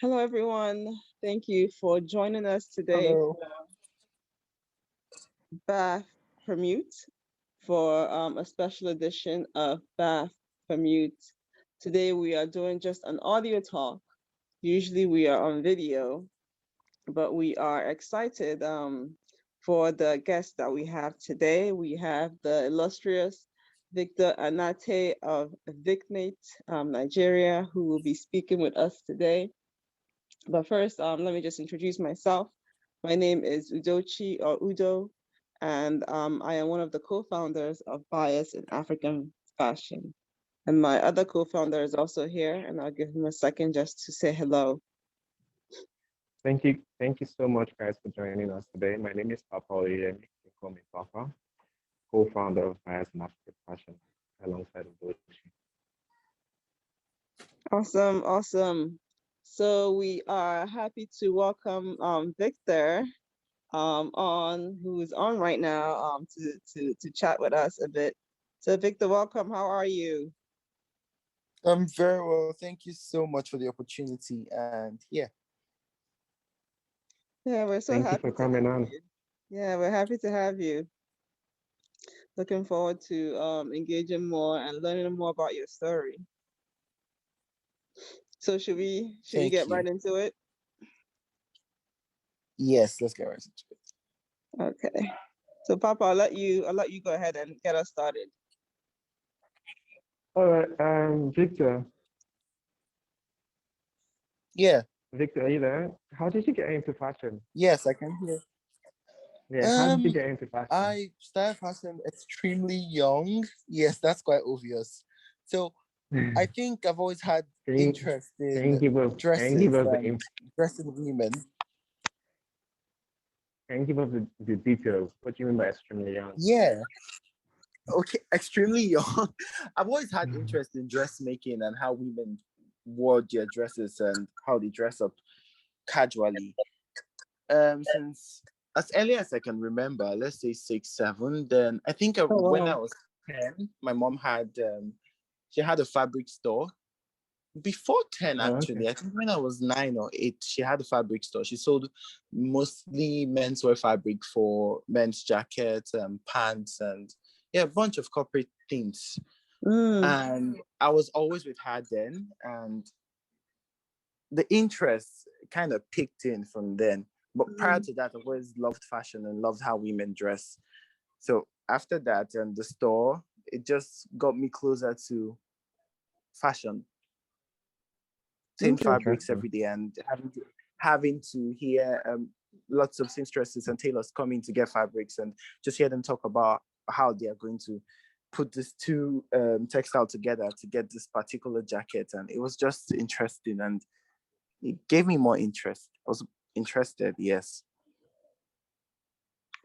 Hello, everyone. Thank you for joining us today Hello. for BAF Permute for a special edition of BAF Permute. Today we are doing just an audio talk. Usually we are on video, but we are excited for the guest that we have today. We have the illustrious Victor Anate of Vicnate, Nigeria, who will be speaking with us today. But first, let me just introduce myself. My name is Udochi or Udo, and I am one of the co-founders of Bias in African Fashion. And my other co-founder is also here, and I'll give him a second just to say hello. Thank you. Thank you so much, guys, for joining us today. My name is Papa Oyemi. You can call me Papa, co-founder of Bias in African Fashion, alongside Udochi. Awesome, awesome. So we are happy to welcome Victor who is on right now to chat with us a bit. So Victor, welcome. How are you? I'm very well. Thank you so much for the opportunity. And Yeah, we're so Thank you happy for to coming have on. you. Yeah, we're happy to have you. Looking forward to engaging more and learning more about your story. So should we thank get you. right into it? Yes, let's get right into it. Okay. So Papa, I'll let you go ahead and get us started. All right, Victor. Yeah. Victor, are you there? How did you get into fashion? Yes, I can hear. Yeah, how did you get into fashion? I started fashion extremely young. Yes, that's quite obvious. So I think I've always had interest in dresses and dressing women. Can you give us the details? What do you mean by extremely young? Yeah. Okay, extremely young. I've always had interest in dressmaking and how women wore their dresses and how they dress up casually. Since as early as I can remember, let's say 6, 7. Then I think when I was 10, my mom had she had a fabric store. Before 10, actually, I think when I was 9 or 8, she had a fabric store. She sold mostly menswear fabric for men's jackets and pants and a bunch of corporate things. And I was always with her then, and the interest kind of picked in from then. But prior to that, I've always loved fashion and loved how women dress. So after that, and the store, it just got me closer to fashion. Same fabrics every day, and having to hear lots of seamstresses and tailors coming to get fabrics and just hear them talk about how they are going to put these two textile together to get this particular jacket. And it was just interesting, and it gave me more interest. I was interested, yes.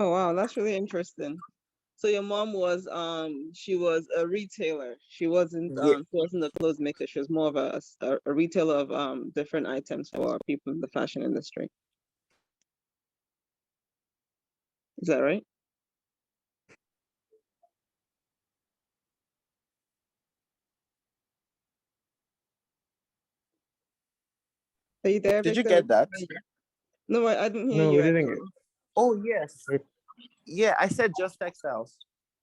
Oh wow, that's really interesting. So your mom was she was a retailer. She wasn't a clothes maker. She was more of a retailer of different items for people in the fashion industry. Is that right? Are you there, Did Victor? you get that? No, I didn't hear No, you. we didn't get. Oh yes. Yeah, I said just textiles.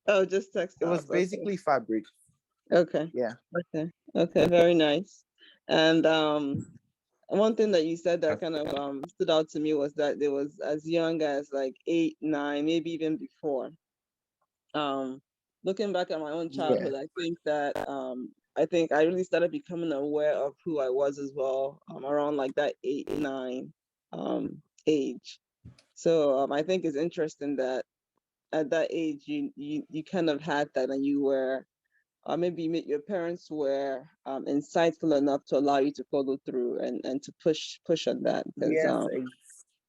Oh, just textiles. It was basically fabric. Okay. Yeah. Okay, very nice. And one thing that you said that kind of stood out to me was that there was as young as like 8, 9, maybe even before. Looking back at my own childhood, I think I really started becoming aware of who I was as well around like that 8, 9 age. So I think it's interesting that at that age you kind of had that, and you were maybe your parents were insightful enough to allow you to follow through and to push on that.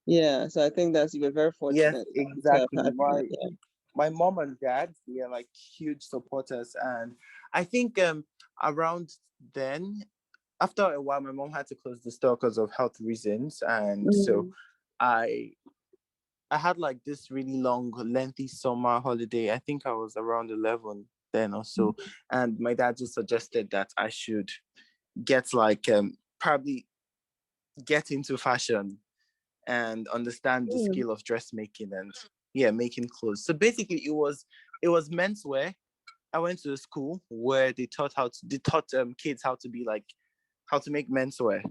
Yeah, so I think you were very fortunate. Yes, exactly. My mom and dad, they are like huge supporters, and I think around then, after a while, my mom had to close the store because of health reasons, and so I had like this really long, lengthy summer holiday. I think I was around 11 then or so, and my dad just suggested that I should get like probably get into fashion and understand the skill of dressmaking and making clothes. So basically, it was menswear. I went to a school where they taught kids how to be like how to make menswear.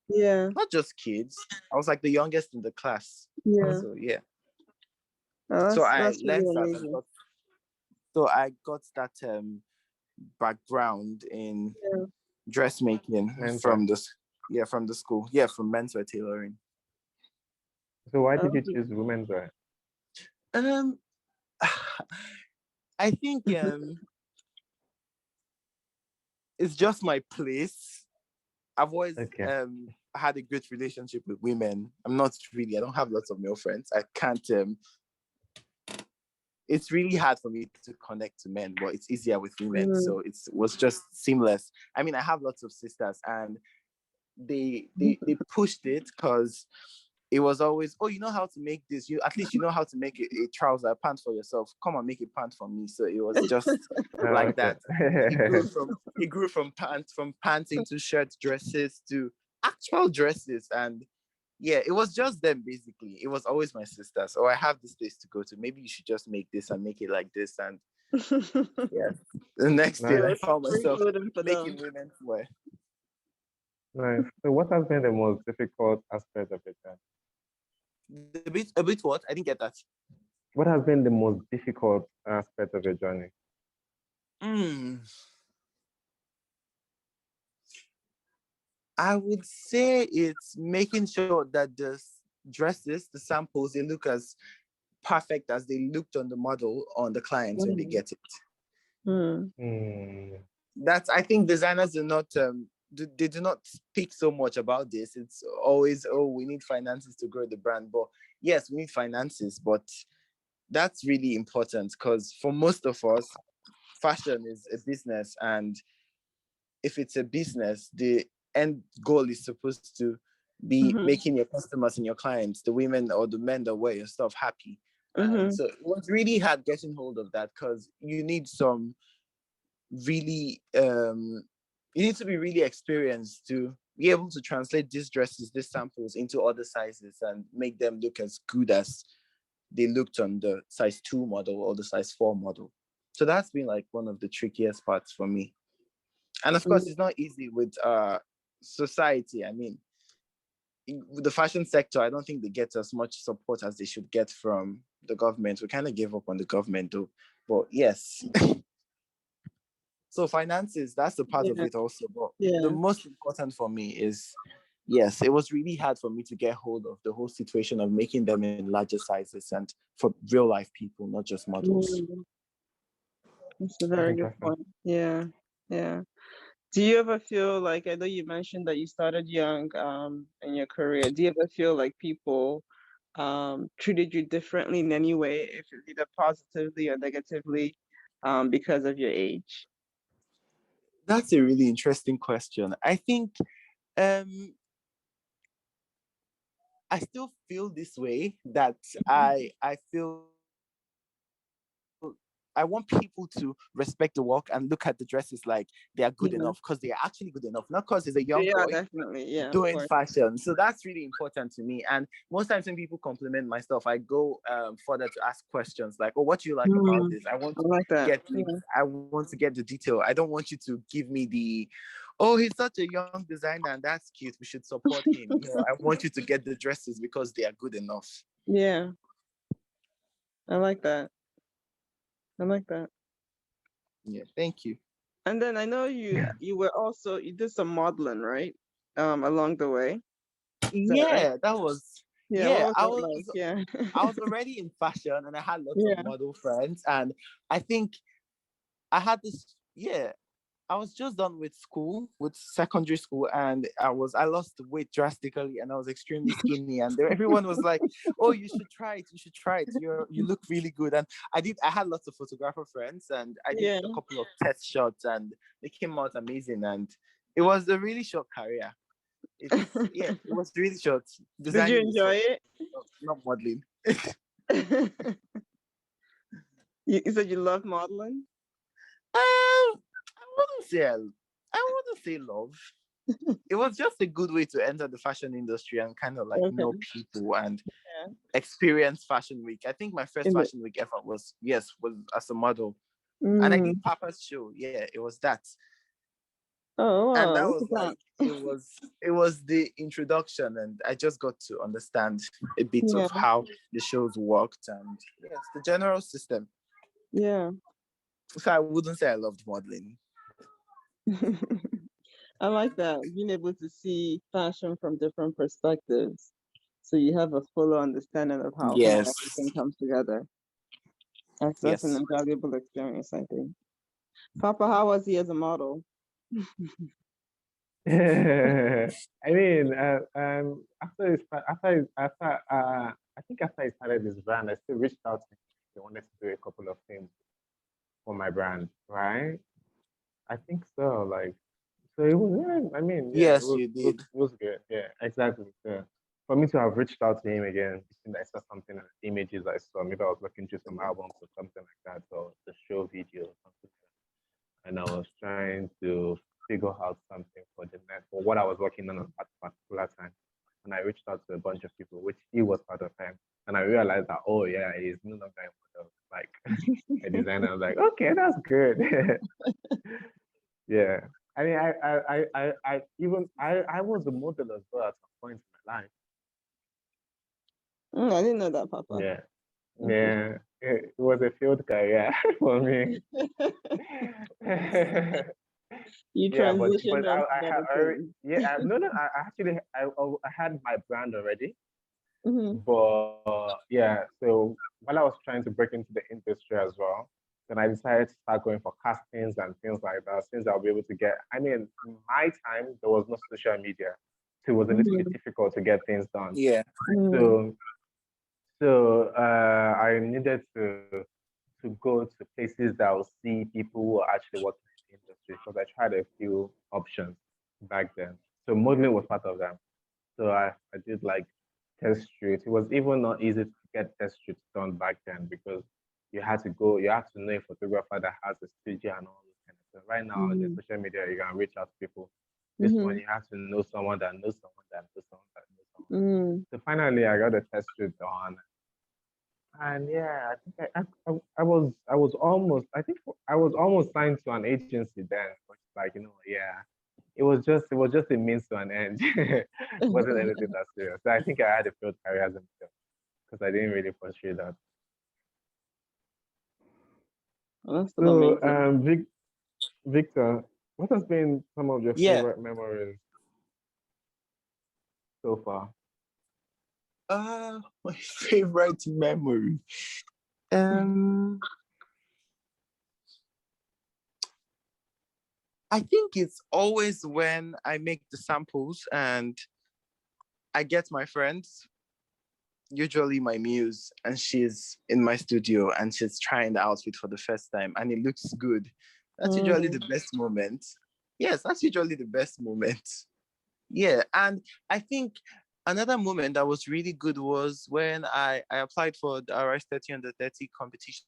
Yeah. Not just kids. I was like the youngest in the class. Yeah. So yeah. Oh, So I that's learned really that. amazing. So I got that background in dressmaking Menswear. from the school. From menswear tailoring. So why did Oh. you choose women's wear? Um, I think it's just my place. I've always had a great relationship with women. I don't have lots of male friends. I can't it's really hard for me to connect to men, but it's easier with women. So it was just seamless. I mean, I have lots of sisters and they pushed it because it was always, oh, you know how to make this. You at least you know how to make a trouser, a pant for yourself. Come and make a pant for me. So it was just like that. It grew from pants into shirts, dresses to actual dresses, and yeah, it was just them basically. It was always my sisters. Oh, I have this place to go to. Maybe you should just make this and make it like this. And yeah, the next day I found myself making women's wear. Nice. So what has been the most difficult aspect of it then? A bit what? I didn't get that. What has been the most difficult aspect of your journey? I would say it's making sure that the dresses, the samples, they look as perfect as they looked on the model on the clients when they get it. That's, I think designers do not they do not speak so much about this. It's always, oh, we need finances to grow the brand. But yes, we need finances, but that's really important because for most of us, fashion is a business, and if it's a business, the end goal is supposed to be making your customers and your clients, the women or the men that wear your stuff, happy. And so it was really hard getting hold of that because you need some really you need to be really experienced to be able to translate these dresses, these samples into other sizes and make them look as good as they looked on the size 2 model or the size 4 model. So that's been like one of the trickiest parts for me. And of course, it's not easy with society. I mean, with the fashion sector, I don't think they get as much support as they should get from the government. We kind of gave up on the government though. But yes. So finances, that's the part of it also. But the most important for me is, yes, it was really hard for me to get hold of the whole situation of making them in larger sizes and for real life people, not just models. That's a very good point. Yeah. Do you ever feel like, I know you mentioned that you started young in your career, do you ever feel like people treated you differently in any way, if it's either positively or negatively, because of your age? That's a really interesting question. I think I still feel this way, that I feel I want people to respect the work and look at the dresses like they are good enough, because they are actually good enough, not because he's a young boy definitely, doing fashion. So that's really important to me. And most times when people compliment my stuff, I go further to ask questions like, "Oh, what do you like about this? I want to I want to get the detail. I don't want you to give me the, oh, he's such a young designer and that's cute, we should support him." No, I want you to get the dresses because they are good enough. Yeah, I like that. Yeah, thank you. And then I know you did some modeling, right? Along the way. Yeah, that was what was I that was like? Yeah. I was already in fashion and I had lots of model friends, and I think I had this I was just done with school, with secondary school, and I lost weight drastically and I was extremely skinny, and everyone was like, "Oh, you should try it. You should try it. You look really good." And I had lots of photographer friends, and I did a couple of test shots, and they came out amazing. And it was a really short career. It was really short. Did you Designing enjoy it? not modeling. You said you love modeling? I wouldn't say love. it was just a good way to enter the fashion industry and kind of like Okay. know people and Yeah. experience fashion week. I think my first In the, fashion week ever was as a model. And I mm. did Papa's show. Yeah, it was that. Oh, And wow, that look was at that. like it was the introduction, and I just got to understand a bit Yeah, of how the shows worked and yes, the general system. yeah. So I wouldn't say I loved modeling. I like that, being able to see fashion from different perspectives. So you have a fuller understanding of how Yes. everything comes together. That's an Yes. invaluable experience, I think. Papa, how was he as a model? I mean, after I think after I started this brand, I still reached out to him. They wanted to do a couple of things for my brand, right? I think so. Like, so it was. Yeah, I mean, yeah, Yes, you did. it was good. Yeah, exactly. So for me to have reached out to him again, I saw something in the images I saw. Maybe I was looking through some albums or something like that, or the show video or something, and I was trying to figure out something for the next for what I was working on at that particular time. And I reached out to a bunch of people, which he was part of them. And I realized that, oh yeah, he's no longer a model, like a designer. I was like, okay, that's good. Yeah. I mean, I was a model as well at some point in my life. I didn't know that, Papa. Yeah. Okay. Yeah. It was a field career for me. You Yeah, transitioned but onto I had better already, things. yeah, no, no, I actually I had my brand already, Hmm. but yeah, so while I was trying to break into the industry as well, then I decided to start going for castings and things like that, since I'll be able to get, I mean, in my time there was no social media, so it was a little bit difficult to get things done. Yeah. Mm. So I needed to go to places that will see people who are actually working in the industry, because I tried a few options back then. So modeling was part of them. So I did like test shoots. It was even not easy to get test shoots done back then, because you have to know a photographer that has a studio and all those kind of stuff. Right now, in the Mhm. social media, you can reach out to people. This one, Mhm. you have to know someone that knows someone that knows someone that knows someone. Mm. So finally, I got a test shoot done, and yeah, I think I was almost signed to an agency then, which like, yeah, it was just a means to an end. It wasn't anything that serious. So I think I had a failed career as a model because I didn't really pursue that. Well, that's still So amazing. Victor, what has been some of your Yeah. favorite memories so far? My favorite memory. I think it's always when I make the samples and I get my friends, usually my muse, and she's in my studio and she's trying the outfit for the first time and it looks good. That's usually the best moment. Yes, that's usually the best moment. Yeah, and I think another moment that was really good was when I applied for the RS 30 under 30 competition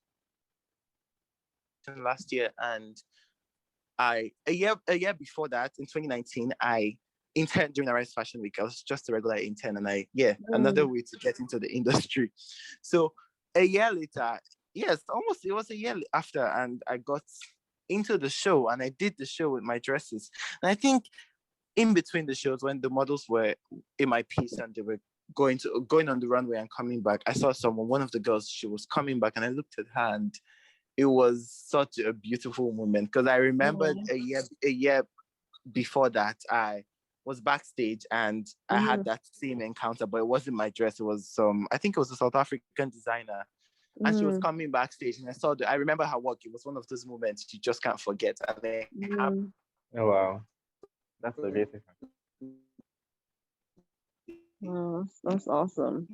last year, and a year before that, in 2019, I interned during RS Fashion Week. I was just a regular intern, and another way to get into the industry. So a year later, yes, almost it was a year after, and I got into the show, and I did the show with my dresses. And I think in between the shows, when the models were in my piece and they were going on the runway and coming back, I saw one of the girls, she was coming back, and I looked at her, and it was such a beautiful moment, because I remembered a year before that I was backstage and I had that same encounter, but it wasn't my dress. It was I think it was a South African designer, and she was coming backstage, and I remember her work. It was one of those moments you just can't forget. And it happened. Oh wow, that's so beautiful. Wow, that's awesome.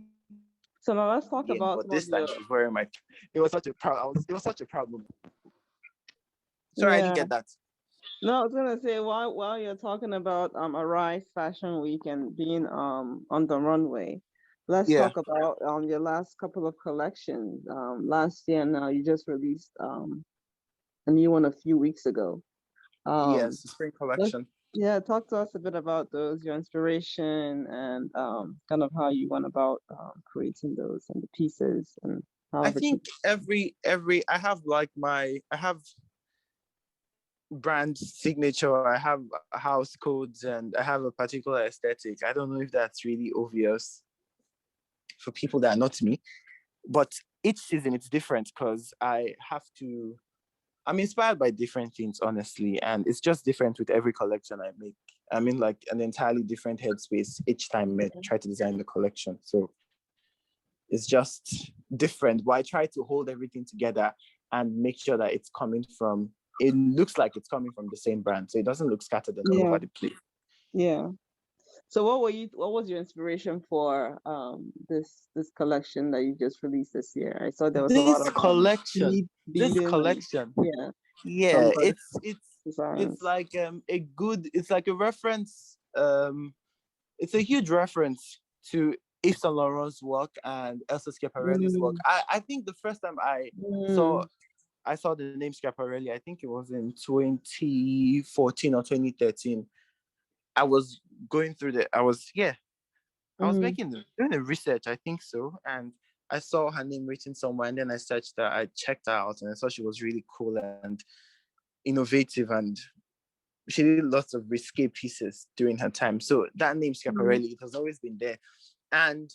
So now let's talk Again, about but some of this time your. she was wearing my. It was such a proud moment. Sorry, I didn't Yeah. get that. No, I was gonna say while you're talking about Arise Fashion Week and being on the runway, let's Yeah. talk about your last couple of collections. Last year now you just released a new one a few weeks ago. Yes, the spring Let's collection. Yeah, talk to us a bit about those, your inspiration and kind of how you went about creating those and the pieces and how I everything. think every I have brand signature, I have house codes, and I have a particular aesthetic. I don't know if that's really obvious for people that are not me, but each season it's different because I'm inspired by different things, honestly, and it's just different with every collection I make. I'm in like an entirely different headspace each time I try to design the collection. So it's just different, but I try to hold everything together and make sure that it looks like it's coming from the same brand. So it doesn't look scattered all Yeah, over the place. yeah. So what was your inspiration for this collection that you just released this year? I saw there was a lot This of collection, this beading and collection, yeah, yeah, some good it's designs. like it's like a reference, it's a huge reference to Yves Saint Laurent's work and Elsa Schiaparelli's work. Mm, I think the first time saw mm, I saw the name Schiaparelli, I think it was in 2014 or 2013. I was going through I was mm, making doing the research, I think so, and I saw her name written somewhere, and then I searched her, I checked her out, and I saw she was really cool and innovative, and she did lots of risque pieces during her time. So that name mm, Schiaparelli, it has always been there. And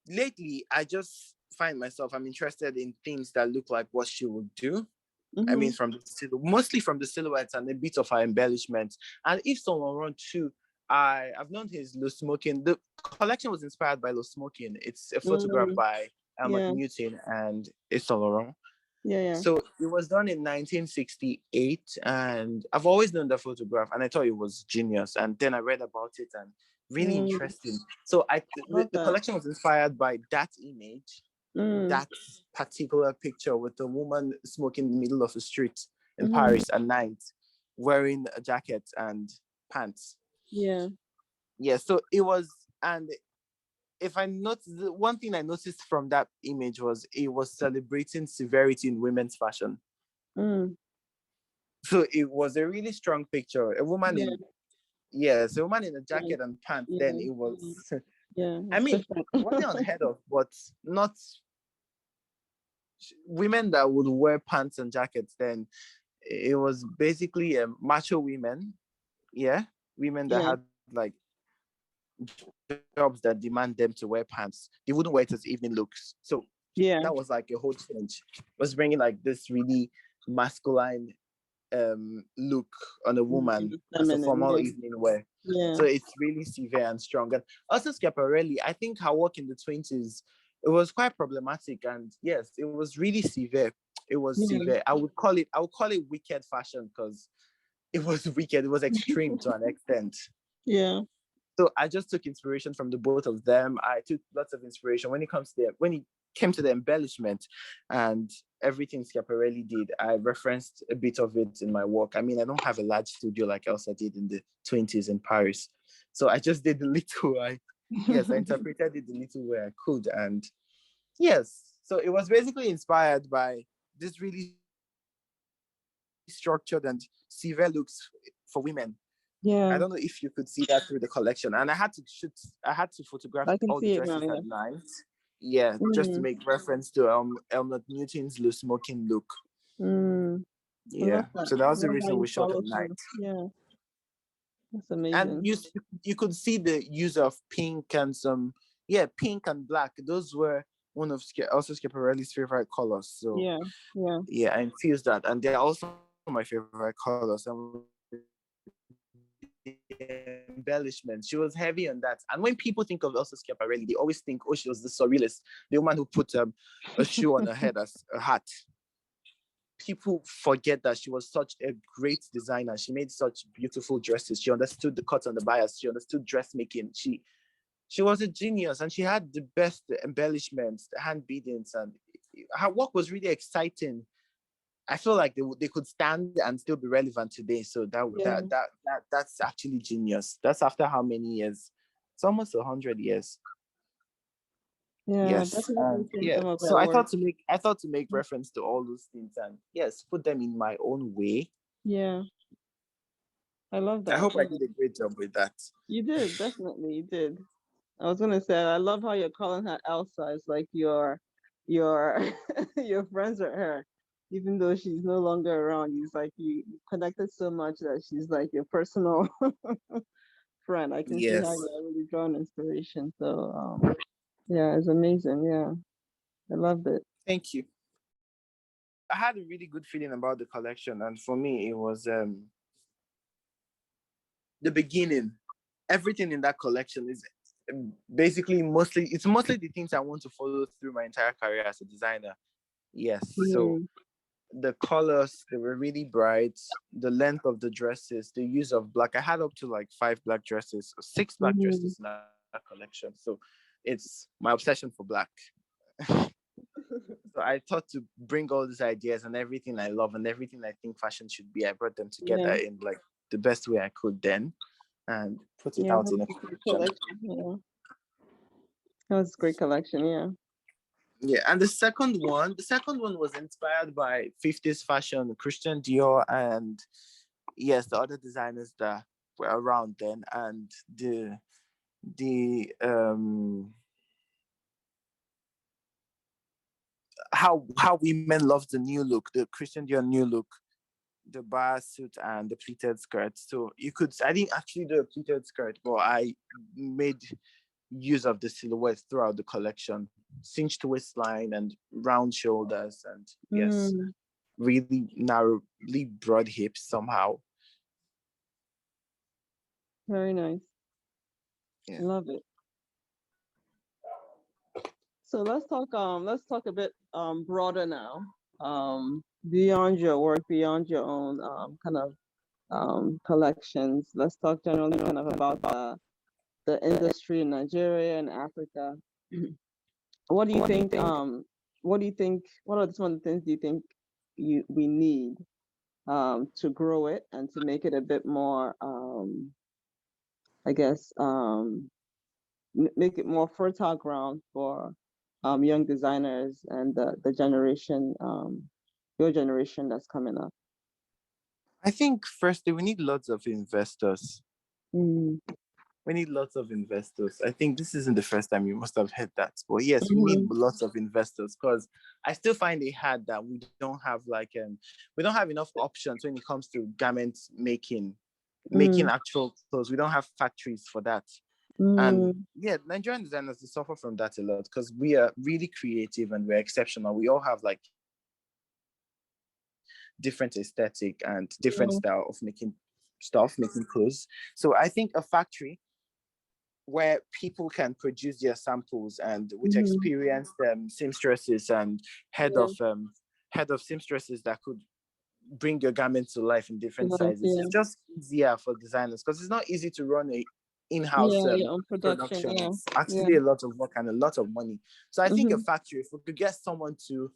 lately, I just find myself, I'm interested in things that look like what she would do. I mean, mm-hmm, mostly from the silhouettes and a bit of her embellishments. And Yves Saint Laurent too, I've known his Le Smoking. The collection was inspired by Le Smoking. It's a photograph mm, by Anate yeah, and Yves Saint Laurent. yeah, yeah. So it was done in 1968, and I've always known the photograph, and I thought it was genius. And then I read about it, and really Mm, interesting. So love the that. collection was inspired by that image, Mm, that particular picture with a woman smoking in the middle of the street in mm-hmm, Paris at night, wearing a jacket and pants. yeah. Yeah, so it was, and if I noticed, the one thing I noticed from that image was it was celebrating severity in women's fashion. Mm, So it was a really strong picture. yeah, Yes, a woman in a yeah, jacket and pants. Then yeah, it yeah, was, yeah. I It's mean, different. it wasn't unheard of, but not women that would wear pants and jackets. Then it was basically macho women. Yeah, women that Yeah, had like jobs that demand them to wear pants. They wouldn't wear it as evening looks. So yeah. that was like a whole change. It was bringing like this really masculine look on a woman as a Feminine. formal Yeah, evening wear. yeah. So it's really severe and strong. And also Schiaparelli, I think her work in the 20s, it was quite problematic. And yes, it was really severe. It was Yeah, severe. I would call it wicked fashion because it was wicked. It was extreme to an extent. yeah, So I just took inspiration from the both of them. I took lots of inspiration when it came to the embellishment and everything Schiaparelli did. I referenced a bit of it in my work. I mean, I don't have a large studio like Elsa did in the 20s in Paris. So I just did the little I interpreted it the little way I could. And yes, so it was basically inspired by this really structured and severe looks for women. I yeah. don't know if you could see that through the collection. And I had to photograph I can all the see it now. dresses Yeah. at night. Yeah, just to Mm, make reference to Elmot Newton's Le Smoking look. mm. I love Yeah, that. so that I was the love how reason you we shot at follow night. through. Yeah, that's And amazing. you could see the use of pink and pink and black. Those were one of also Schiaparelli's favorite colors. So Yeah, yeah, yeah, I infused that, and they're also my favorite colors. And embellishment. She was heavy on that. And when people think of Elsa Schiaparelli, they always think, oh, she was the surrealist, the woman who put a shoe on her head as a hat. People forget that she was such a great designer. She made such beautiful dresses. She understood the cut on the bias. She understood dressmaking. She was a genius, and she had the best embellishments, the hand beadings, and her work was really exciting. I feel like they could stand and still be relevant today. So yeah, that's actually genius. That's after how many years? It's almost 100 years. yeah. Yes, Definitely and seen yeah. some of So that work. I thought to make reference to all those things and yes, put them in my own way. Yeah, I love that. I hope I Yeah. did a great job with that. You did, definitely, you did. I was gonna say, I love how you're calling her Elsa. It's like your your friends with her, even though she's no longer around. It's like you connected so much that she's like your personal friend. I can see how Yes. you're really drawing inspiration. So yeah, it's amazing. Yeah, I loved it. Thank you. I had a really good feeling about the collection, and for me, it was the beginning. Everything in that collection is basically mostly the things I want to follow through my entire career as a designer. Yes. So Mm, the colors, they were really bright. The length of the dresses, the use of black. I had up to like 5 black dresses, or 6 black mm. dresses in that collection. So it's my obsession for black. So I thought to bring all these ideas and everything I love and everything I think fashion should be, I brought them together Yeah, in like the best way I could then and put it yeah, out that's in a a great collection. collection. Yeah, that was a great collection. Yeah. Yeah, and the second one was inspired by 50s fashion, Christian Dior, and yes, the other designers that were around then, and the how women love the new look, the Christian Dior new look, the bar suit and the pleated skirt. So I didn't actually do a pleated skirt, but I made use of the silhouette throughout the collection, cinched waistline and round shoulders, and yes, Mm, really narrowly broad hips somehow. very nice. Yeah. Love it. So let's talk a bit broader now. Beyond your work, beyond your own kind of collections. Let's talk generally kind of about the industry in Nigeria and Africa. What do you think what do you think what are some of the things do you think we need to grow it and to make it a bit more I guess make it more fertile ground for young designers and the generation, your generation that's coming up. I think firstly we need lots of investors. Mm. We need lots of investors. I think this isn't the first time you must have heard that. But yes, we need Mm-hmm. lots of investors because I still find it hard that we don't have enough options when it comes to garment making Mm. actual clothes. We don't have factories for that. And Mm. yeah, Nigerian designers they suffer from that a lot because we are really creative and we're exceptional. We all have like different aesthetic and different Mm. style of making stuff, making clothes. So I think a factory where people can produce their samples and with Mm. experienced seamstresses and head Yeah. of um, head of seamstresses that could bring your garments to life in different Like, sizes. yeah. It's just easier for designers because it's not easy to run a in-house Yeah, your own production. production. Yeah. It's Yeah. actually a lot of work and a lot of money. So I think a Mm-hmm. factory, if we could get someone to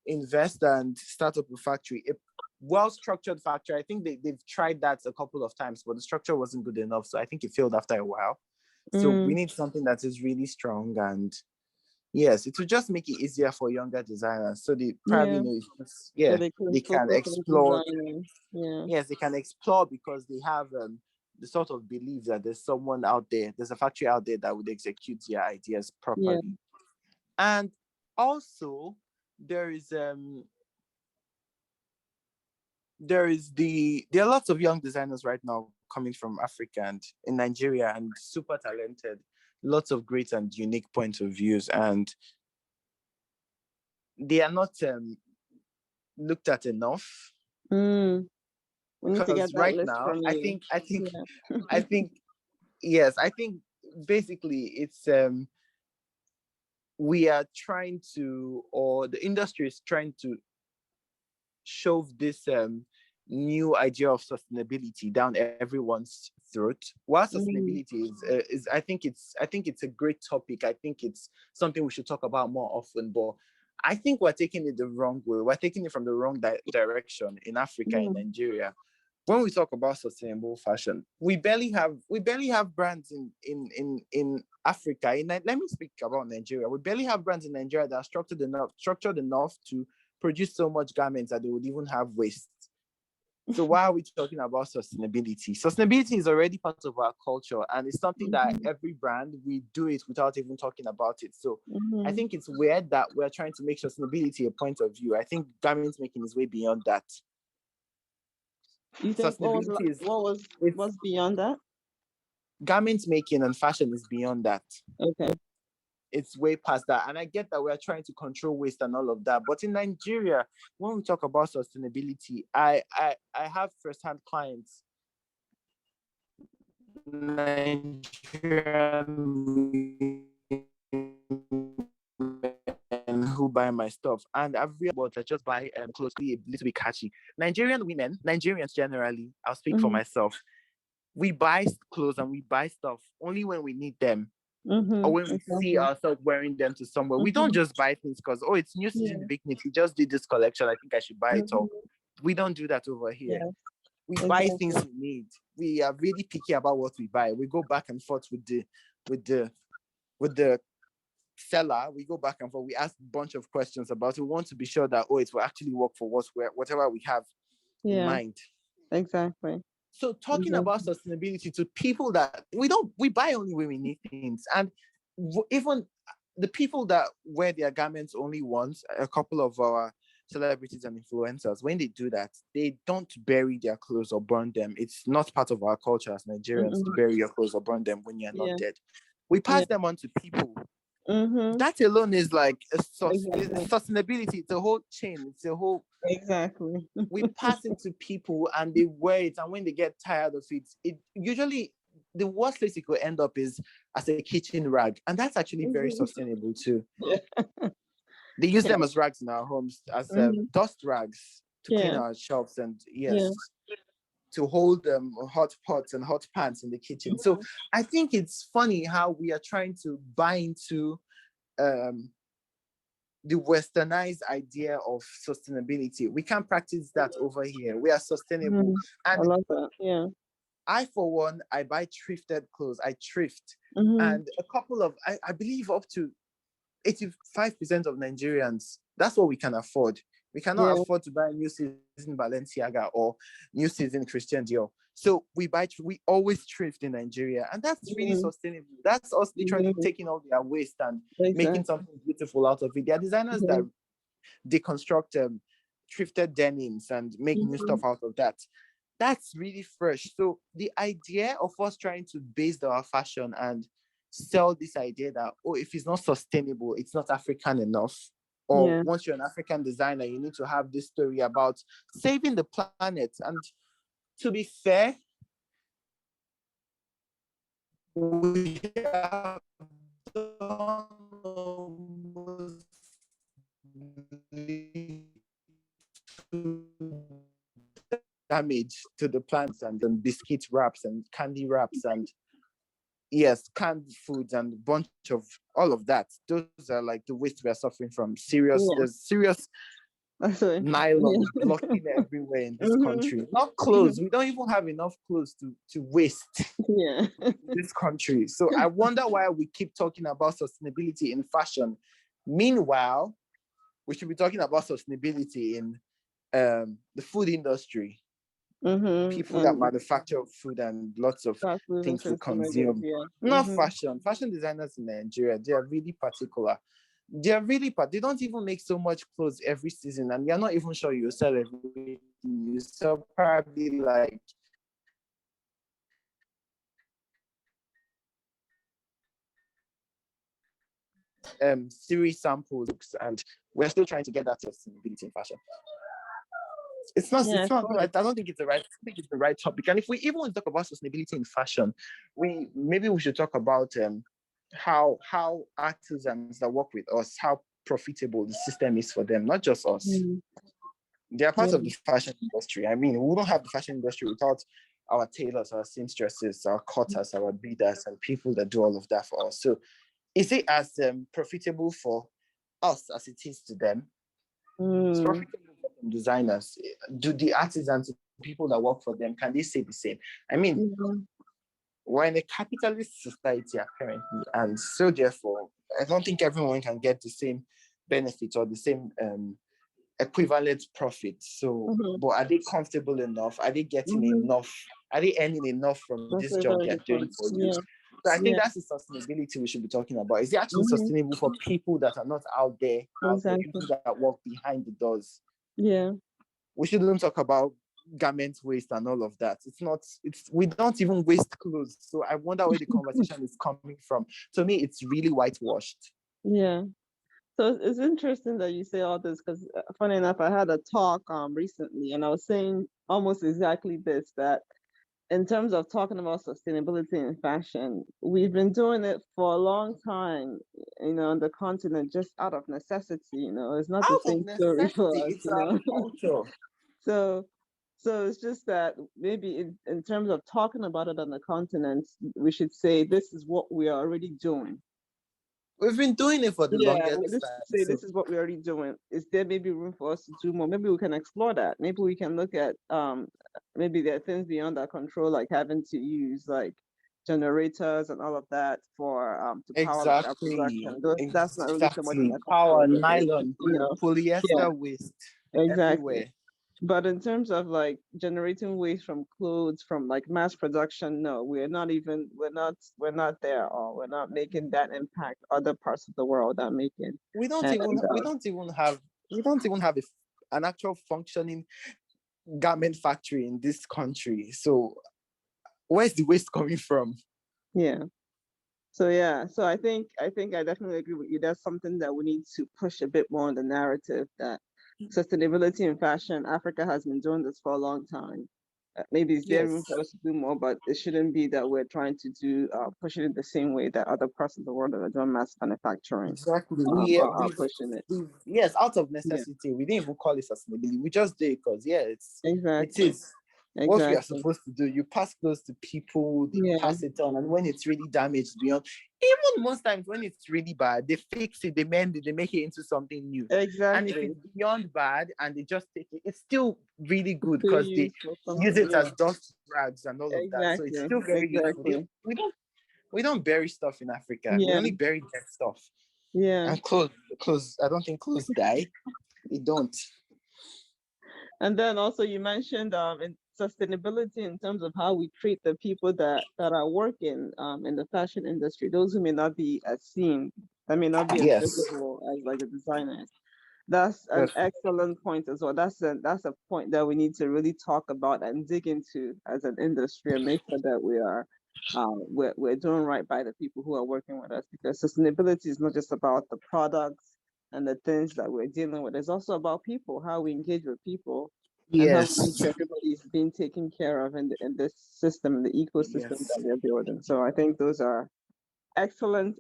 invest and start up a factory, a well-structured factory, I think they've tried that a couple of times, but the structure wasn't good enough. So I think it failed after a while. So we Mm. need something that is really strong and yes, it will just make it easier for younger designers. So they probably Yeah. know So yeah, they can they can focus on explore. designing. Yeah. Yes, they can explore because they have the sort of belief that there's someone out there, there's a factory out there that would execute their ideas Yeah. properly. And also there is there are lots of young designers right now coming from Africa and in Nigeria and super talented, lots of great and unique points of views, and they are not looked at enough Mm. We need to because get that right list now from you. Yeah. I think yes, I think basically it's we are trying to, or the industry is trying to shove this new idea of sustainability down everyone's throat. While Mm. sustainability is I think it's a great topic. I think it's something we should talk about more often. But I think we're taking it the wrong way. We're taking it from the wrong direction in Africa, in Mm. Nigeria. When we talk about sustainable fashion, we barely have brands in Africa. Let me speak about Nigeria. We barely have brands in Nigeria that are structured enough to produce so much garments that they would even have waste. So why are we talking about sustainability? Sustainability is already part of our culture, and it's something that every brand, we do it without even talking about it. So I think it's weird that we're trying to make sustainability a point of view. I think garment making is way beyond that. You think Sustainability is what's beyond that? Garment making and fashion is beyond that. Okay. It's way past that. And I get that we're trying to control waste and all of that. But in Nigeria, when we talk about sustainability, I have first-hand clients, Nigerian women who buy my stuff, and I've realized I just buy clothes to be a little bit catchy. Nigerian women, Nigerians generally, I'll speak for myself, we buy clothes and we buy stuff only when we need them. Or when we see ourselves wearing them to somewhere. We don't just buy things because, oh, it's new season Vicnate. He just did this collection. I think I should buy it all. We don't do that over here. We buy things we need. We are really picky about what we buy. We go back and forth with the seller. We go back and forth. We ask a bunch of questions about it. We want to be sure that, it will actually work for whatever we have in mind. Exactly. So talking about sustainability to people that we buy only when we need things. And even the people that wear their garments only once, a couple of our celebrities and influencers, when they do that, they don't bury their clothes or burn them. It's not part of our culture as Nigerians to bury your clothes or burn them when you're not dead. We pass them on to people. That alone is like sustainability. It's a whole chain. It's a whole we pass it to people and they wear it, and when they get tired of it usually the worst place it could end up is as a kitchen rag, and that's actually very sustainable too. They use them as rags in our homes, as dust rags to clean our shelves, and to hold hot pots and hot pans in the kitchen. So I think it's funny how we are trying to buy into the westernized idea of sustainability. We can't practice that over here. We are sustainable. And I love that. Yeah. I, for one, I buy thrifted clothes. I thrift. And a couple of, I believe up to 85% of Nigerians, that's what we can afford. We cannot afford to buy new season Balenciaga or new season Christian Dior. So we always thrift in Nigeria, and that's really sustainable. That's us literally taking all their waste and making something beautiful out of it. There are designers that deconstruct thrifted denims and make new stuff out of that. That's really fresh. So the idea of us trying to base our fashion and sell this idea that, if it's not sustainable, it's not African enough. Or once you're an African designer, you need to have this story about saving the planet. And to be fair, we have done damage to the plants, and biscuit wraps and candy wraps and canned foods and a bunch of all of that. Those are like the waste we are suffering from. There's serious nylon blocking everywhere in this country. Not clothes. We don't even have enough clothes to waste in this country. So I wonder why we keep talking about sustainability in fashion. Meanwhile, we should be talking about sustainability in the food industry. People that manufacture food and lots of things we consume. Not fashion. Fashion designers in Nigeria, they are really particular. They don't even make so much clothes every season, and you're not even sure you sell everything. You sell probably like series samples, and we're still trying to get that sustainability in fashion. It's not. I don't think it's the right topic. And if we even want to talk about sustainability in fashion, maybe we should talk about how artisans that work with us, how profitable the system is for them, not just us. They are part of the fashion industry. I mean, we wouldn't have the fashion industry without our tailors, our seamstresses, our cutters, our beaders, and people that do all of that for us. So is it as profitable for us as it is to them? It's profitable for them designers. Do the artisans, people that work for them, can they say the same? I mean, we're in a capitalist society apparently, and so therefore, I don't think everyone can get the same benefits or the same equivalent profit. So, but are they comfortable enough? Are they getting enough? Are they earning enough from That's this a job very they're good doing point. for you? Yeah. So I think Yeah. that's the sustainability we should be talking about. Is it actually sustainable for people that are not out there, Exactly. people that work behind the doors? Yeah. We shouldn't talk about garment waste and all of that. We don't even waste clothes. So I wonder where the conversation is coming from. To me, it's really whitewashed. Yeah. So it's interesting that you say all this because, funny enough, I had a talk recently, and I was saying almost exactly this, that in terms of talking about sustainability in fashion, we've been doing it for a long time, on the continent, just out of necessity. It's not the Out of same story necessity, for us. it's our culture. So, so it's just that maybe in terms of talking about it on the continent, we should say this is what we are already doing. We've been doing it for the Yeah, longest let's time. say So this is what we're already doing. Is there maybe room for us to do more? Maybe we can explore that. Maybe we can look at maybe there are things beyond our control, like having to use like generators and all of that for to power like our production. That's not really so much in exactly. our Power, control, but nylon, yeah, polyester waste exactly. everywhere. But in terms of like generating waste from clothes, from like mass production, no, we're not there, or we're not making that impact other parts of the world are making. We don't And even have an actual functioning garment factory in this country. So where's the waste coming from? yeah. So I definitely agree with you. That's something that we need to push a bit more on the narrative that sustainability in fashion, Africa has been doing this for a long time. Maybe it's there room Yes, for us to do more, but it shouldn't be that we're trying to do push it in the same way that other parts of the world that are doing mass manufacturing exactly. are pushing it. Yes, out of Yeah, necessity. We didn't even call it sustainability. We just did it because it exactly, is what we are exactly. supposed to do. You pass clothes to people, they Yeah, pass it on, and when it's really damaged beyond, even most times when it's really bad, they fix it, they mend it, they make it into something new. And if exactly. it's beyond bad and they just take it, it's still really good Still because they used for use something. it Yeah, as dust rags and all of that. So it's exactly, still very useful. exactly. We don't bury stuff in Africa. We Yeah, only bury dead stuff. yeah. And clothes. I don't think clothes die. They don't. And then also you mentioned in sustainability in terms of how we treat the people that are working in the fashion industry, those who may not be as seen, that may not be as Yes. visible as like the designers. That's an Yes. excellent point as well. That's a point that we need to really talk about and dig into as an industry and make sure that we're doing right by the people who are working with us, because sustainability is not just about the products and the things that we're dealing with. It's also about people, how we engage with people, and how we make Yes. sure everybody is being taken care of in this system, in the ecosystem Yes. that we're building. So I think those are excellent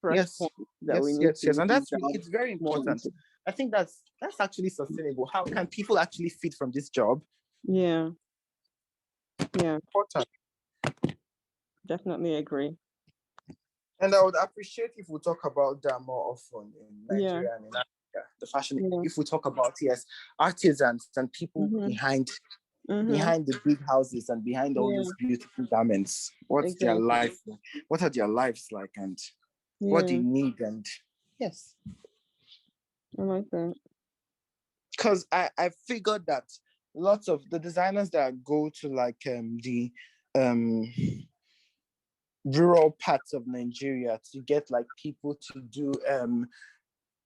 fresh Yes. points that we need to Yes. And really delve it's very more important. into. I think that's actually sustainable. How can people actually fit from this job? Yeah, yeah, Important. definitely agree. And I would appreciate if we talk about that more often in Yeah, Nigeria and in Africa. The fashion, yeah. if we talk about artisans and people Mm-hmm. Mm-hmm. behind the big houses and behind all Yeah, these beautiful garments. exactly. What are their lives like and what they Yeah, need and yes. I like that. Because I figured that lots of the designers that go to like the um rural parts of Nigeria to get like people to do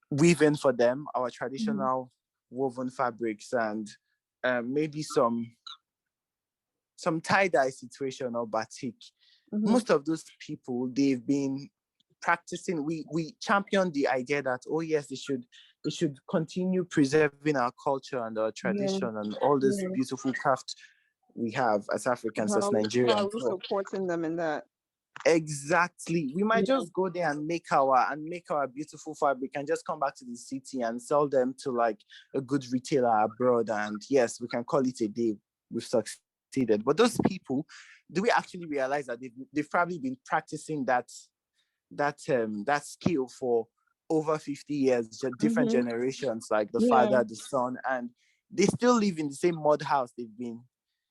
weaving for them, our Mm-hmm. traditional woven fabrics and maybe some tie-dye situation or batik. Mm-hmm. Most of those people, they've been practicing. We champion the idea that yes, they should continue preserving our culture and our Yeah, tradition and all this yeah. beautiful craft we have as Africans, as How are Nigerians. we So supporting them in that? exactly. We might Yeah. just go there and make our beautiful fabric and just come back to the city and sell them to like a good retailer abroad. And yes, we can call it a day. We've succeeded. But those people, do we actually realize that they've probably been practicing that skill for over 50 years, different Mm-hmm. generations, like the Yeah, father, the son, and they still live in the same mud house they've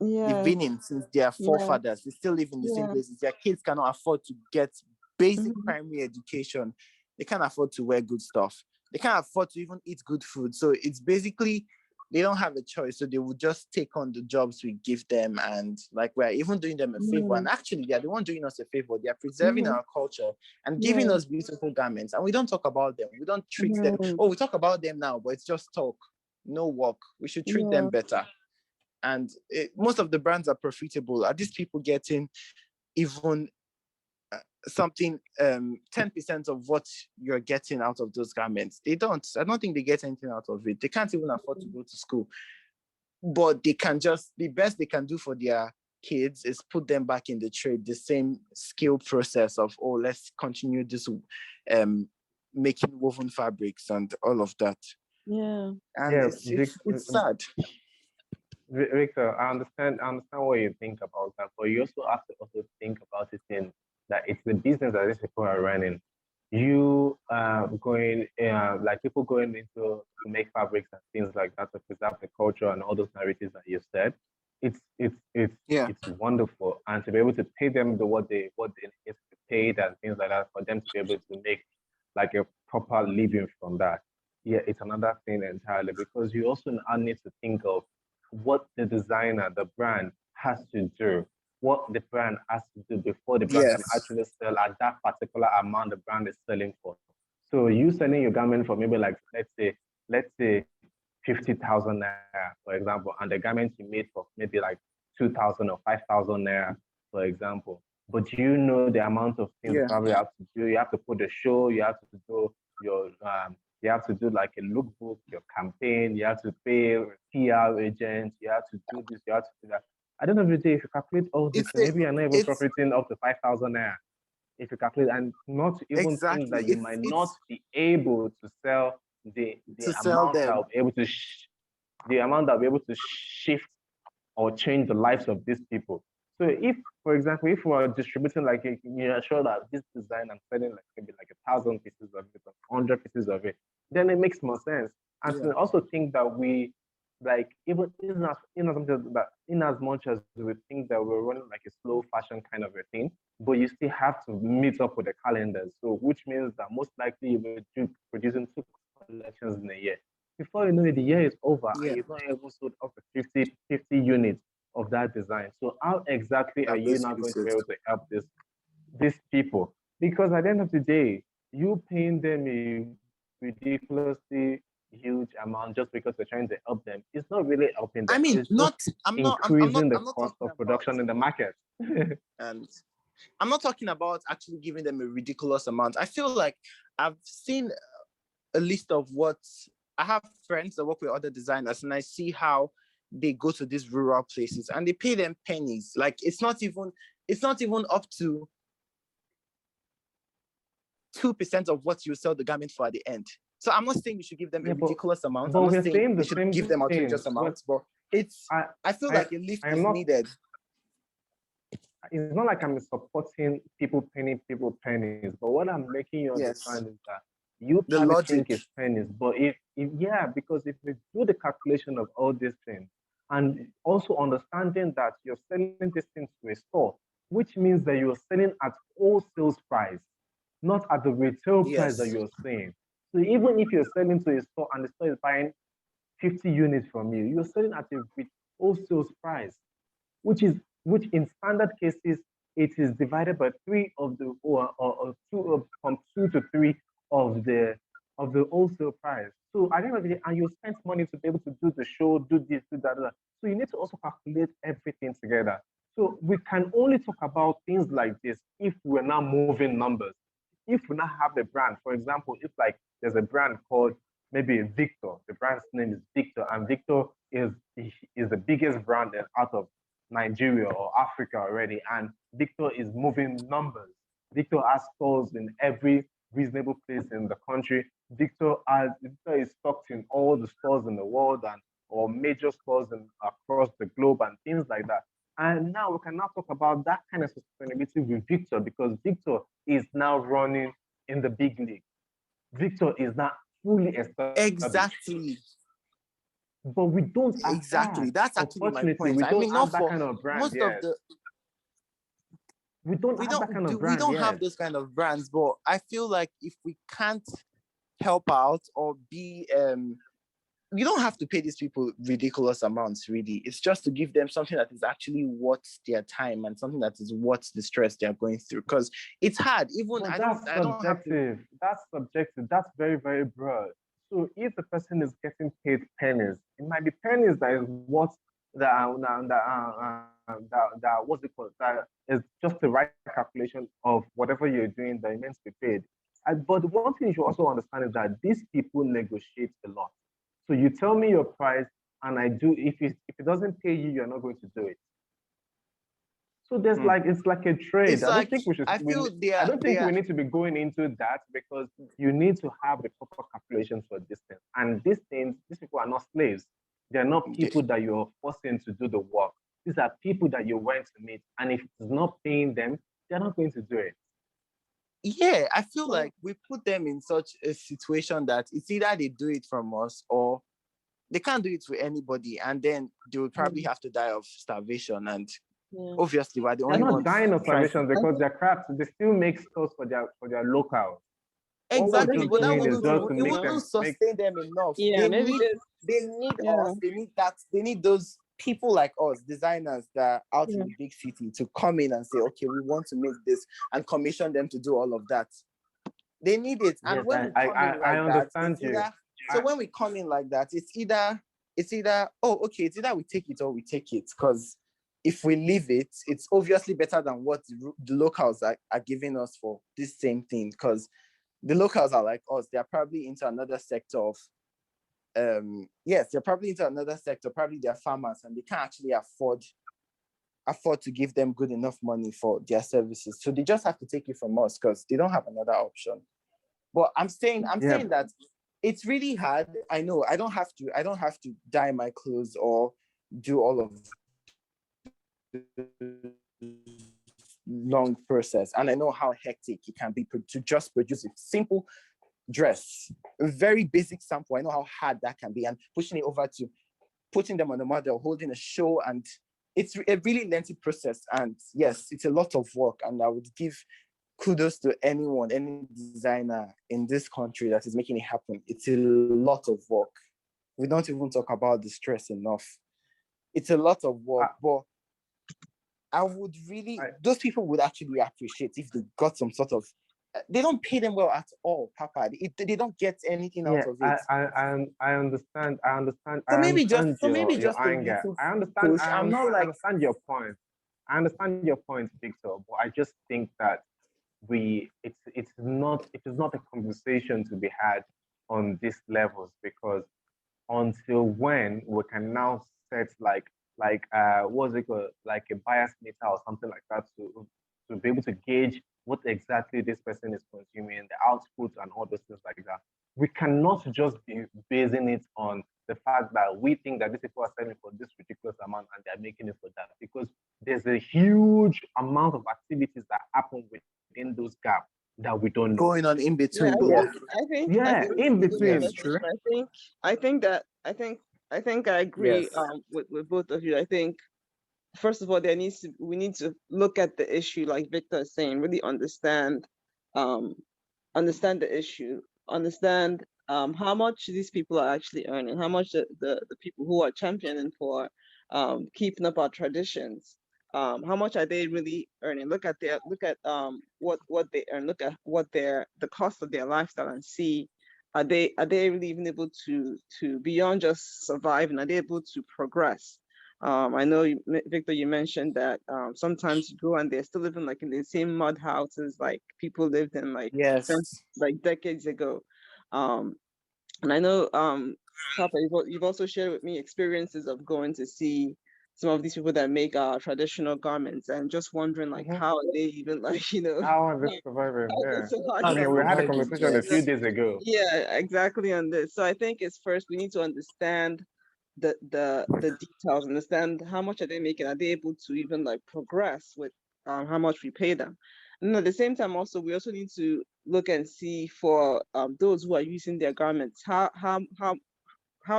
yeah, been in since their yeah, forefathers. They still live in the same yeah. places. Their kids cannot afford to get basic Mm-hmm. primary education. They can't afford to wear good stuff. they can't afford to even eat good food. So it's basically they don't have a choice. So they will just take on the jobs we give them, and like we're even doing them a favor. And actually, they're the one doing us a favor. They are preserving our culture and giving Yeah. us beautiful garments. And we don't talk about them. We don't treat them. Mhm. Oh, we talk about them now, but it's just talk, no work. We should treat them better. And most of the brands are profitable. Are these people getting even something 10% of what you're getting out of those garments? They don't. I don't think they get anything out of it. They can't even afford to go to school, but they can just, the best they can do for their kids is put them back in the trade, the same skill process of, oh, let's continue this making woven fabrics and all of that. Yeah. And Yeah, it's sad. Victor, I understand what you think about that, but you also have to also think about it in that it's the business that these people are running. You going like people going into to make fabrics and things like that to preserve the culture and all those narratives that you said. It's wonderful, and to be able to pay them what they need to be paid and things like that for them to be able to make like a proper living from that. Yeah, it's another thing entirely, because you also now need to think of what the designer, the brand has to do, what the brand has to do before the brand can actually sell at that particular amount the brand is selling for. So you selling your garment for maybe like let's say 50,000 naira, for example, and the garment you made for maybe like 2,000 or 5,000 naira, for example. But you know the amount of things you probably have to do. You have to put the show, you have to do your you have to do like a lookbook, your campaign, you have to pay a PR agent, you have to do this, you have to do that. At the end of the day, if you calculate all this, maybe you're not even profiting up to 5,000 naira. If you calculate, and not even think that you might not be able to sell the amount that will be able to the amount that will be able to shift or change the lives of these people. So if, for example, if we are distributing like you're sure that this design I'm selling like maybe like 1,000 pieces of it or 100 pieces of it, then it makes more sense. And to also think that we like even in as much as we think that we're running like a slow fashion kind of a thing, but you still have to meet up with the calendars. So which means that most likely you will be producing 2 collections in a year. Before you know it, the year is over and you've not even sold up to 50 units of that design. So how exactly are you not going to be able to help these people? Because at the end of the day, you paying them a ridiculously huge amount just because you're trying to help them, it's not really helping them. I mean, it's increasing the cost of production in the market. And I'm not talking about actually giving them a ridiculous amount. I feel like I've seen a list of what I have friends that work with other designers, and I see how they go to these rural places and they pay them pennies. Like it's not even up to 2% of what you sell the garment for at the end. So I'm not saying you should give them a ridiculous amount. I'm not saying you should give them outrageous amounts, but I feel like a lift is needed. It's not like I'm supporting people paying people pennies, but what I'm making you understand is that you probably think it's pennies, but because if we do the calculation of all these things, and also understanding that you're selling these things to a store, which means that you're selling at wholesale price, not at the retail price that you're saying. So even if you're selling to a store and the store is buying 50 units from you, you're selling at a wholesale price, which in standard cases, it is divided by 3 of the from 2 to 3 of the wholesale price. So at the end of the day, and you spend money to be able to do the show, do this, do that, that. So you need to also calculate everything together. So we can only talk about things like this if we're now moving numbers. If we now have a brand, for example, if like there's a brand called maybe Victor, the brand's name is Victor, and Victor is the biggest brand out of Nigeria or Africa already, and Victor is moving numbers. Victor has stores in every reasonable place in the country. Victor is stocked in all the stores in the world or major stores across the globe and things like that. And now we can now talk about that kind of sustainability with Victor, because Victor is now running in the big league. Victor is now fully established. Exactly. But we don't exactly. That's actually my point. We don't have that kind of brand. We don't have that kind of brand. We don't have those kind of brands, but I feel like if we can't help out or be you don't have to pay these people ridiculous amounts, really. It's just to give them something that is actually worth their time and something that is worth the stress they're going through. Because it's hard. Even But I that's don't have to. subjective. That's subjective. That's very, very broad. So if the person is getting paid pennies, it might be pennies that is what that what's it called? That is just the right calculation of whatever you're doing that it meant to be paid. But the one thing you should also understand is that these people negotiate a lot. So you tell me your price, and I do. If it doesn't pay you, you're not going to do it. So there's like it's like a trade. It's I don't like think we should. I feel I don't think they we are need to be going into that because you need to have the proper calculations for this thing. And these people are not slaves. They're not people that you're forcing to do the work. These are people that you went to meet, and if it's not paying them, they're not going to do it. yeah, I feel like we put them in such a situation that it's either they do it from us or they can't do it for anybody, and then they will probably have to die of starvation. And obviously, we're the They're only not ones dying of trying starvation because they're crafts. They still make stores for their locals. exactly, Just but that doing is wouldn't just to it make wouldn't them make. sustain them enough. Yeah, maybe They need yeah. us. They need that. They need those people like us, designers that are out in the big city, to come in and say, okay, we want to make this, and commission them to do all of that. They need it. And Yes, when we come in I like that, understand it's you. either so when we come in like that, it's either oh, okay, it's either we take it or we take it. Because if we leave it, it's obviously better than what the locals are giving us for this same thing. Because the locals are like us, they're probably into another sector of yes, they're probably into another sector, probably they're farmers, and they can't actually afford to give them good enough money for their services. So they just have to take it from us because they don't have another option. But I'm saying that it's really hard. I know I don't have to dye my clothes or do all of long process. And I know how hectic it can be to just produce a simple dress, a very basic sample. I know how hard that can be, and pushing it over to putting them on a model, holding a show, and it's a really lengthy process. And yes, it's a lot of work. And I would give kudos to anyone, any designer in this country that is making it happen. It's a lot of work. We don't even talk about the stress enough. It's a lot of work, but I would really, those people would actually appreciate if they got some sort of, they don't pay them well at all, Papa. They don't get anything out of it. I understand. So maybe your just a anger. little I understand. push. I'm not like, understand your point. I understand your point, Victor. But I just think that it is not a conversation to be had on these levels, because until when we can now set what's it called, like a bias meter or something like that, to be able to gauge what exactly this person is consuming, the output and all those things like that. We cannot just be basing it on the fact that we think that these people are selling for this ridiculous amount and they're making it for that, because there's a huge amount of activities that happen within those gaps that we don't know. Going on in between. I think in between. I think I agree with both of you. I think first of all, we need to look at the issue, like Victor is saying, really understand the issue, understand how much these people are actually earning, how much the people who are championing for keeping up our traditions, how much are they really earning? Look at what they earn, look at what the cost of their lifestyle, and see are they really even able to beyond just surviving, are they able to progress? I know Victor, you mentioned that sometimes you go and they're still living like in the same mud houses like people lived in like decades ago. And I know Papa, you've also shared with me experiences of going to see some of these people that make traditional garments, and just wondering like how are they even how are they surviving? We had a conversation a few days ago. Yeah, exactly on this. So I think it's first we need to understand the details, understand how much are they making, are they able to even like progress with how much we pay them. And at the same time also we also need to look and see for those who are using their garments, how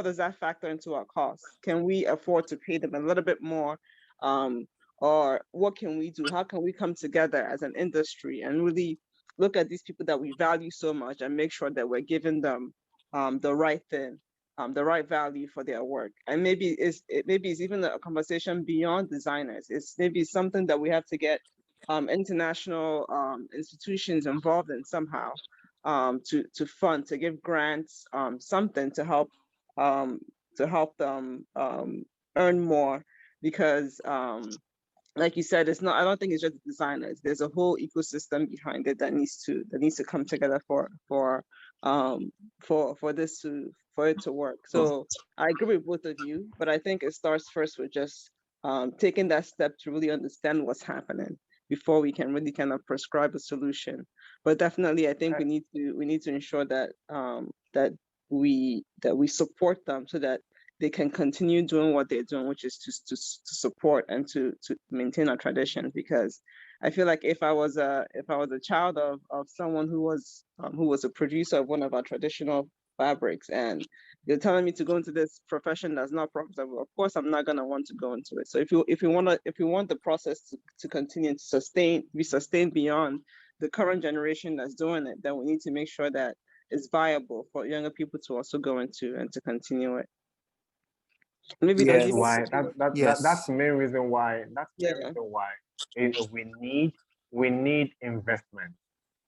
does that factor into our costs? Can we afford to pay them a little bit more, or what can we do? How can we come together as an industry and really look at these people that we value so much and make sure that we're giving them the right thing, the right value for their work. And maybe it's even a conversation beyond designers. It's maybe something that we have to get international institutions involved in somehow, to fund, to give grants, something to help them earn more, because like you said, it's not, I don't think it's just designers. There's a whole ecosystem behind it that needs to come together for this for it to work. So I agree with both of you, but I think it starts first with just taking that step to really understand what's happening before we can really kind of prescribe a solution. But definitely, I think we need to ensure that that we support them so that they can continue doing what they're doing, which is to support and to maintain our traditions. Because I feel like if I was a child of someone who was a producer of one of our traditional fabrics, and you're telling me to go into this profession that's not profitable, of course I'm not gonna want to go into it. So if you want the process to continue to be sustained beyond the current generation that's doing it, then we need to make sure that it's viable for younger people to also go into and to continue it. Maybe That's Yes. why Yes. that's the main reason why Yeah. we need investment.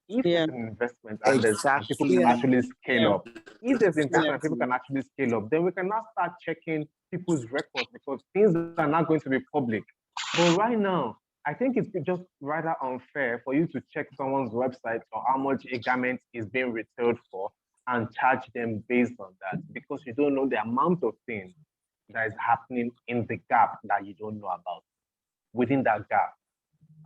If Yeah. there's an investment and people can Exactly. actually scale Yeah. up, if there's investment and people Exactly. can actually scale up, then we can now start checking people's records, because things are not going to be public. But right now, I think it's just rather unfair for you to check someone's website or how much a garment is being retailed for and charge them based on that, because you don't know the amount of things that is happening in the gap that you don't know about within that gap.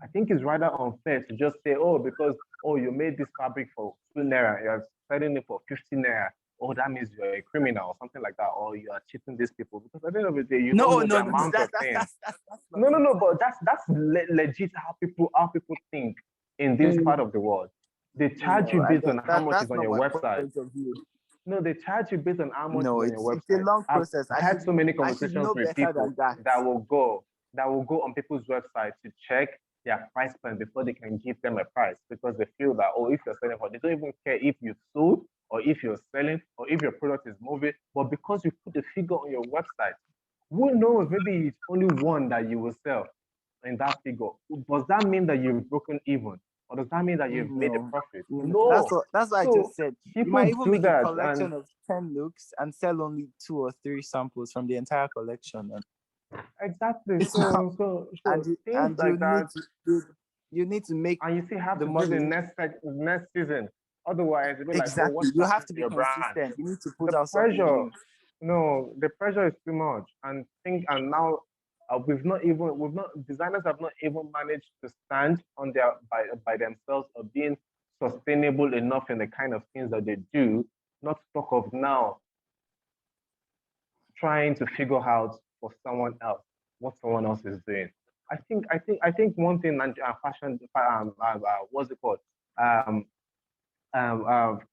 I think it's rather unfair to just say, oh, because you made this fabric for 2 naira, you're selling it for 15 naira. Oh, that means you're a criminal or something like that, or you are cheating these people. Because at the end of the day, you don't know the amount of things. No, but that's legit how people think in this part of the world. They charge you based on how much is on your website. No, they charge you based on how much is on your website. It's a long process. I've had so many conversations with people that will go on people's website to check their price point before they can give them a price, because they feel that, if you're selling for, they don't even care if you sold or if you're selling or if your product is moving, but because you put a figure on your website, who knows, maybe it's only one that you will sell in that figure. Does that mean that you've broken even? Or does that mean that you've made a profit? No. That's what I just said. You might even make a collection of 10 looks and sell only 2 or 3 samples from the entire collection. Exactly. So things like that. You need to make, and you still have to do the next season. Otherwise, it'll be like, exactly. What's You have to be your consistent. brand? You need to put The out pressure. something. No, the pressure is too much. And now designers have not even managed to stand on by themselves or being sustainable enough in the kind of things that they do. Not to talk of now trying to figure out for someone else what someone else is doing. I think one thing fashion, what's it called?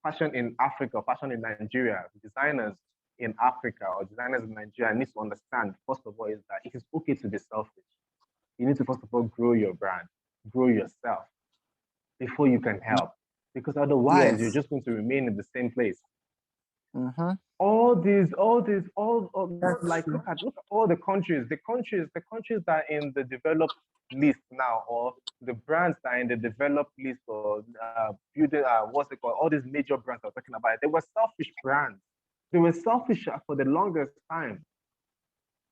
Fashion in Africa, fashion in Nigeria, designers in Africa or designers in Nigeria need to understand, first of all, is that it is okay to be selfish. You need to, first of all, grow your brand, grow yourself before you can help. Because otherwise, you're just going to remain in the same place. Mm-hmm. Like look at all the countries that are in the developed list now, or the brands that are in the developed list, or building what's it called, all these major brands I'm talking about. They were selfish brands. They were selfish for the longest time.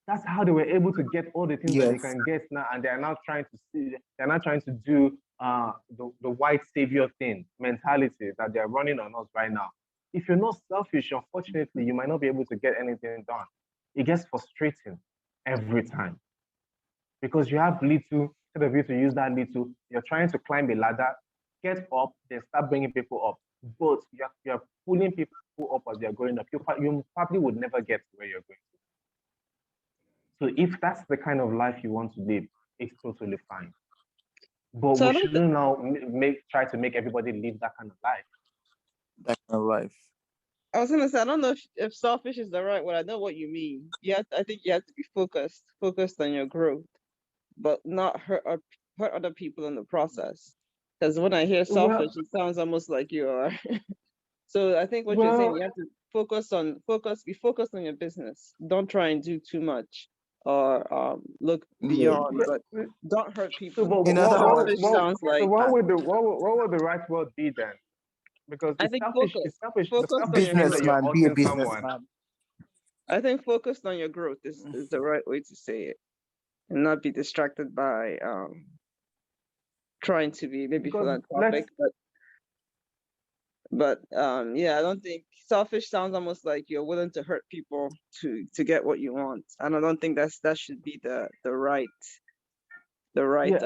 That's how they were able to get all the things that they can get now, and they're now trying to do the white savior thing mentality that they're running on us right now. If you're not selfish, unfortunately, you might not be able to get anything done. It gets frustrating every time, because you have little, instead of you to use that little, you're trying to climb a ladder, get up, then start bringing people up. But you're pulling people up as you're going up. You probably would never get to where you're going to. So if that's the kind of life you want to live, it's totally fine. But we shouldn't now try to make everybody live that kind of life. That kind of life. I was gonna say, I don't know if selfish is the right word. I know what you mean. I think you have to be focused on your growth, but not hurt other people in the process. Because when I hear Well, selfish, it sounds almost like you are. So I think what you're saying, well, you have to be focused on your business. Don't try and do too much or look Yeah. beyond, but yeah, don't hurt so people. In other words, Selfish sounds so like, what would the right word be then? Because I think focus. the Focused on selfish your means that growth. you're businessman, be a hurting someone. businessman. I think focused on your growth is the right way to say it, and not be distracted by trying to be maybe Because let's philanthropic, but yeah, I don't think selfish sounds almost like you're willing to hurt people to get what you want, and I don't think that should be the right yeah, the right I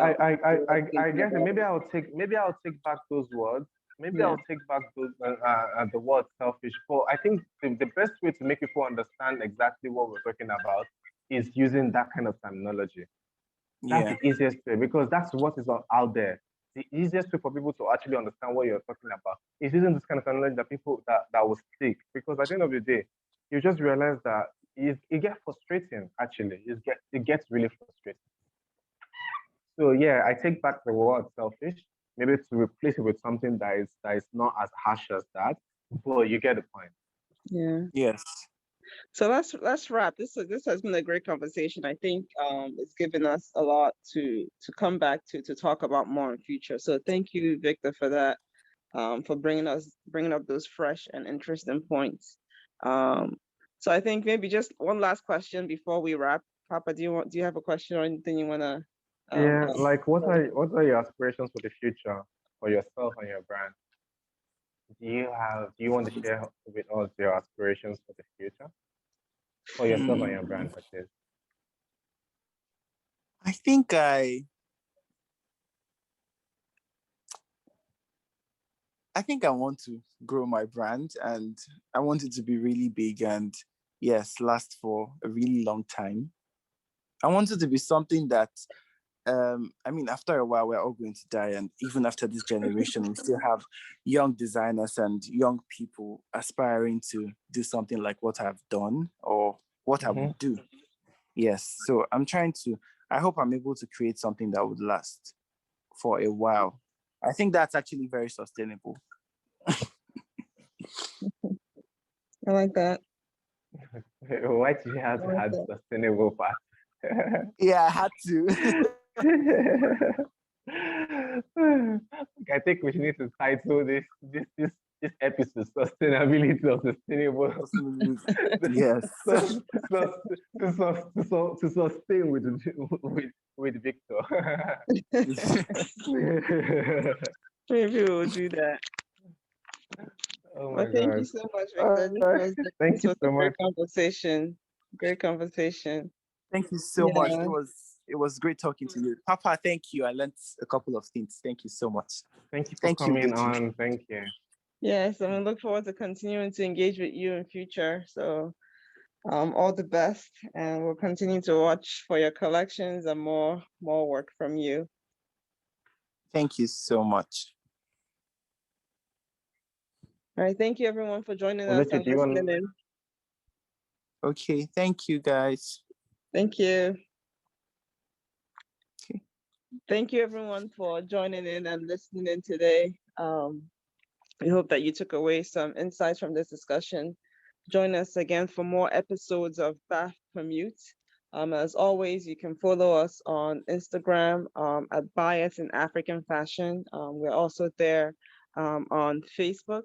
thinking guess about it. maybe I'll take back those words. Maybe Yeah, I'll take back those the word selfish. But I think the best way to make people understand exactly what we're talking about is using that kind of terminology. That's Yeah. the easiest way because that's what is out there. The easiest way for people to actually understand what you're talking about is using this kind of terminology that that will stick. Because at the end of the day, you just realize that it gets frustrating. Actually, it gets really frustrating. So yeah, I take back the word selfish, maybe to replace it with something that is not as harsh as that. But you get the point. yeah. Yes. So let's wrap. This has been a great conversation. I think it's given us a lot to come back to talk about more in future. So thank you, Victor, for that. For bringing up those fresh and interesting points. Um, so I think maybe just one last question before we wrap. Papa, do you have a question or anything you wanna Yeah, ask? like what are your aspirations for the future for yourself and your brand? Do you want to share with us your aspirations for the future? For yourself and your brand, that is. I think I want to grow my brand, and I want it to be really big and, yes, last for a really long time. I want it to be something that, I mean, after a while, we're all going to die. And even after this generation, we still have young designers and young people aspiring to do something like what I've done or what I Mm-hmm. would do. Yes. So I hope I'm able to create something that would last for a while. I think that's actually very sustainable. I like that. Why do you have I to like add that. sustainable part? Yeah, I had to. I think we need to title this episode "Sustainability of Sustainable." Yes. to, to sustain with Victor. Maybe we'll do that. Oh my Well, thank you God! so much, Victor. Thank This you was a so great much. conversation. Great conversation. Thank you so much. Yeah. It was great talking to you. Papa, thank you. I learned a couple of things. Thank you so much. Thank you for Thank you, coming Vicky. on. Thank you. Yes, and I look forward to continuing to engage with you in future. So all the best, and we'll continue to watch for your collections and more work from you. Thank you so much. All right, thank you everyone for joining us Oluchi, and do you want? listening in. Okay, thank you guys. Thank you. Okay. Thank you everyone for joining in and listening in today. We hope that you took away some insights from this discussion. Join us again for more episodes of BAF Permute. As always, you can follow us on Instagram at Bias in African Fashion. We're also there on Facebook.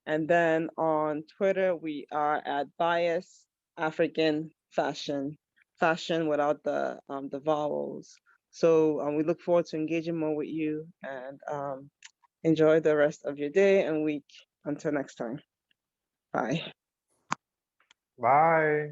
And then on Twitter, we are at Bias African Fashion, fashion without the vowels. So we look forward to engaging more with you, and enjoy the rest of your day and week. Until next time. Bye. Bye.